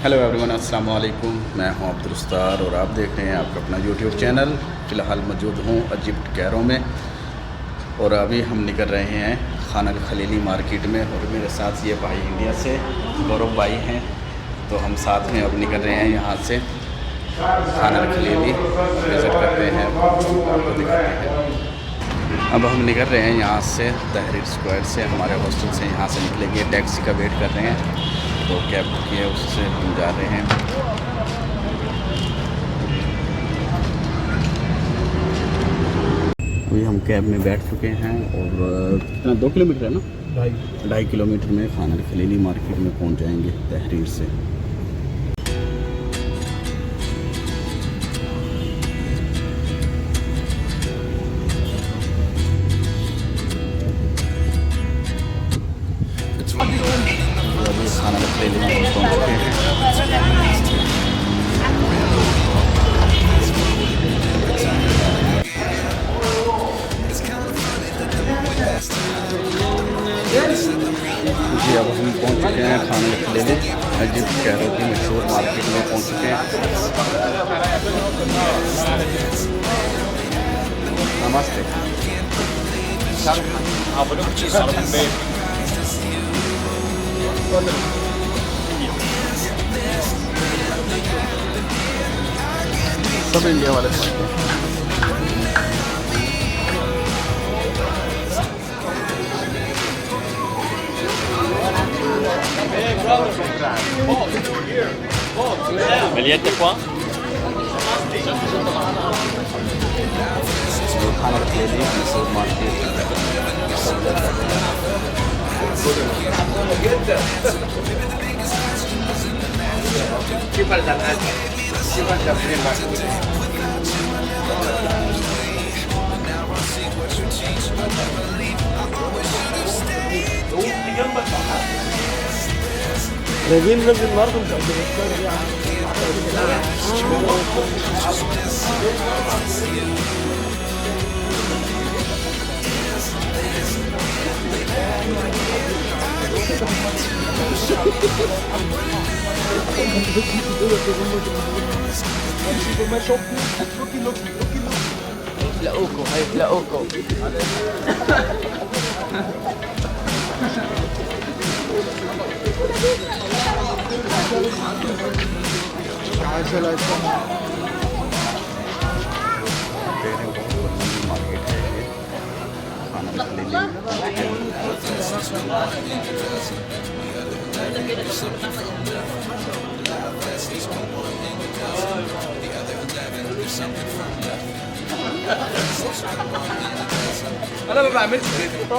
Hello everyone, अस्सलाम वालेकुम। मैं हूं अब्दुल रस्तार और आप देख रहे हैं आपका अपना यूट्यूब चैनल। फ़िलहाल मौजूद हूं इजिप्ट कैरो में और अभी हम निकल रहे हैं खान अल खलीली मार्केट में। और मेरे साथ ये भाई इंडिया से गौरव भाई हैं, तो हम साथ में अब निकल रहे हैं यहाँ से खान अल खलीली विज़िट करते हैं, आपको दिखाते हैं। अब हम निकल रहे हैं यहाँ से तहरीर स्क्वायर से, हमारे हॉस्टल से यहाँ से निकलेंगे। टैक्सी का वेट कर रहे हैं, तो कैब बुक की है, उससे हम जा रहे हैं। अभी हम कैब में बैठ चुके हैं और कितना 2 किलोमीटर है ना, 2.5 किलोमीटर में खान अल खलीली मार्केट में पहुँच जाएंगे तहरीर से। खान अल खलीली में पहुँच चुके हैं। जी अब हम पहुंच चुके हैं Khan al Khalili Egypt Cairo की मशहूर मार्केट में पहुंच चुके हैं। नमस्ते। सब इंडिया वाले पहुंचते हैं। Bigliette qua? Khan al Khalili मशहूर market. Revin var mı? هيتلاقوكوا هيتلاقوكوا. Market है ये खान अल انا ما بعملش كده.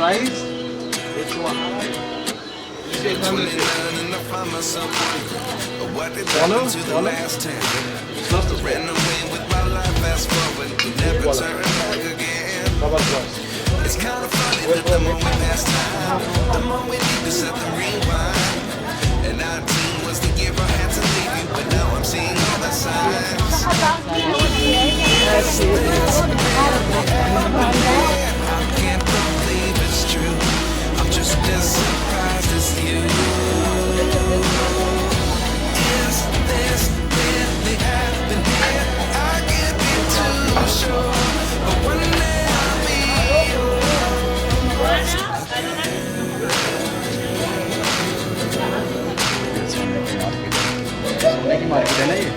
Rice? Which one? It's kind of funny that the more we pass time, the more we need to set the rewind. And 19 was the year I had to leave you, but now I'm seeing all the signs. I can't believe it's true. I'm just as surprised as you. Is this really happening? I can't be too sure, but one day I'll be yours. Market है ना ये।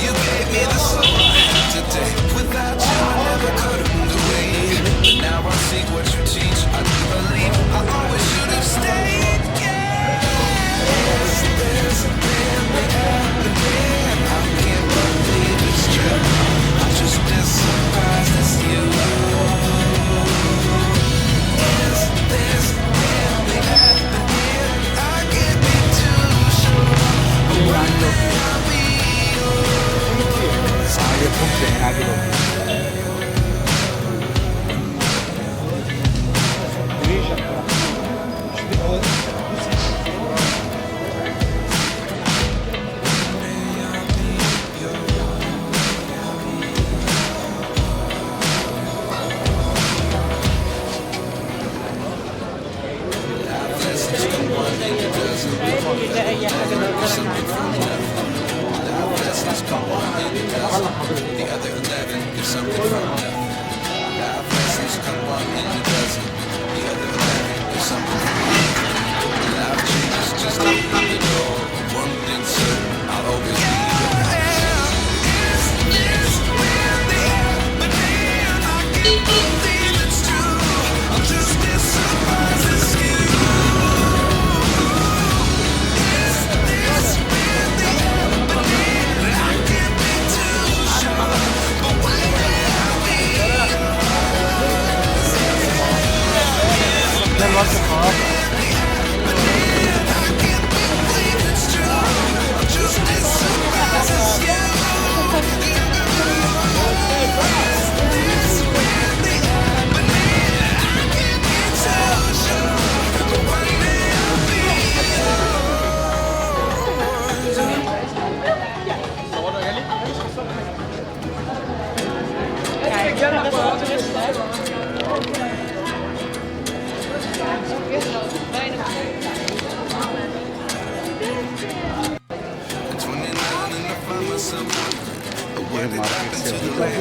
You gave me the soul I have today. Without you, I never could have moved away. But now I see what you teach. I do believe I always should have stayed. Yes, there's a family happening. I can't believe it's true. I'm just as surprised as you. Yes, there's a family happening. I can't be too sure. But one day I'll be yours. आगे घूमते हैं, आगे लोग। The other 11 is something from nothing. Life lessons come one in a dozen. The other 11 is something from nothing. Life changes just open the door. One thing certain, I'll always be yours. Is this really happening? I can't believe it's true. I'm just as surprised as you. Is this really happening? I can't be too sure, but one day I'll be ये market से होता है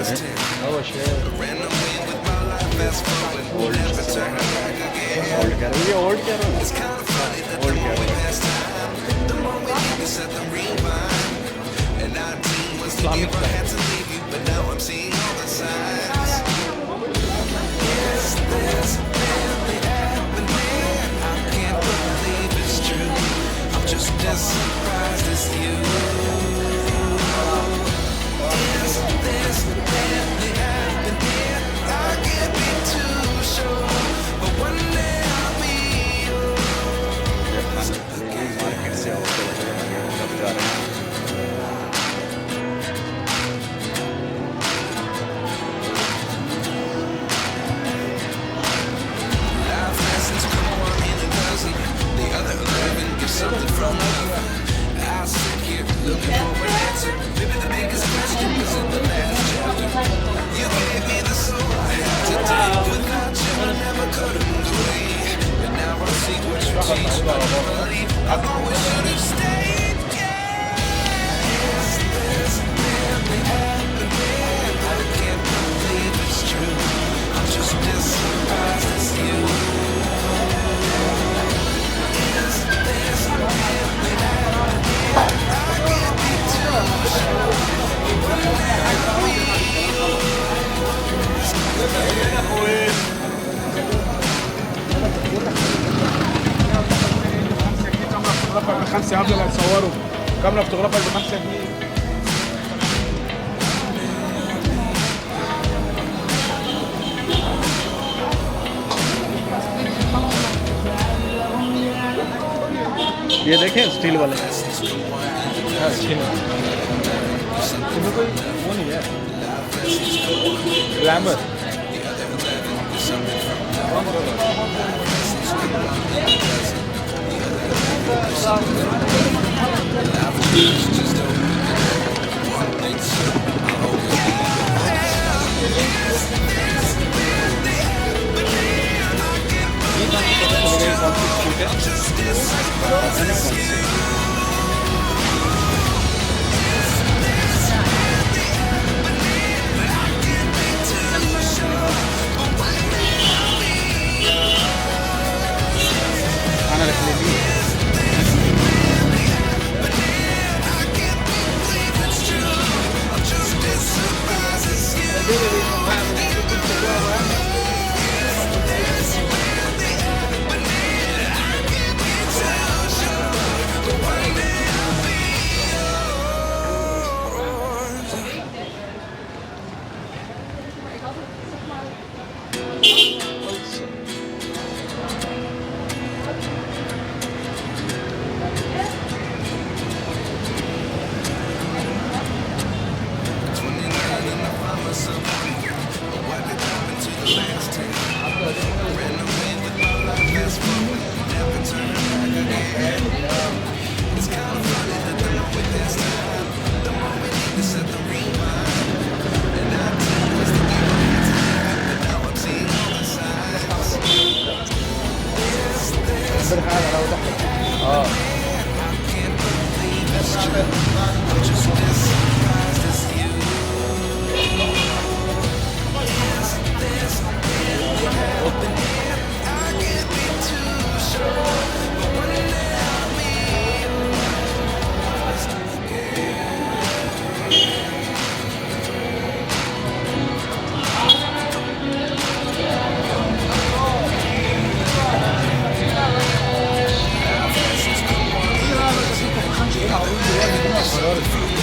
old Cairo, ये old Cairo, old Cairo Islamic but now I'm seeing all the signs. Yes, there's family happening. I can't believe it's true. I'm just as surprised as you. Yes, there's family happening. I can't be too sure, but one day I'll be yours. Market से होते हुए सब जा रहे हैं। Life lessons come one in a dozen. The other 11 get something from nothing. I sit here looking for an answer. Maybe the biggest question was in the last chapter. You gave me the soul I have today. Without you, I never could have moved away. But now I see what you teach. I believe I always should have stayed. Yes, there's family happening. I can't believe it's true. I'm just as surprised as you. Yes, there's family happening. I can't be too sure. One day I'll be ب5 قبل ما يصوروا كاميرا فوتوغرافر ب5 جنيه. ये देखें steel वाले, इसमें कोई वो नहीं है glamour.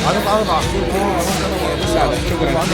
عارف اربع شكرا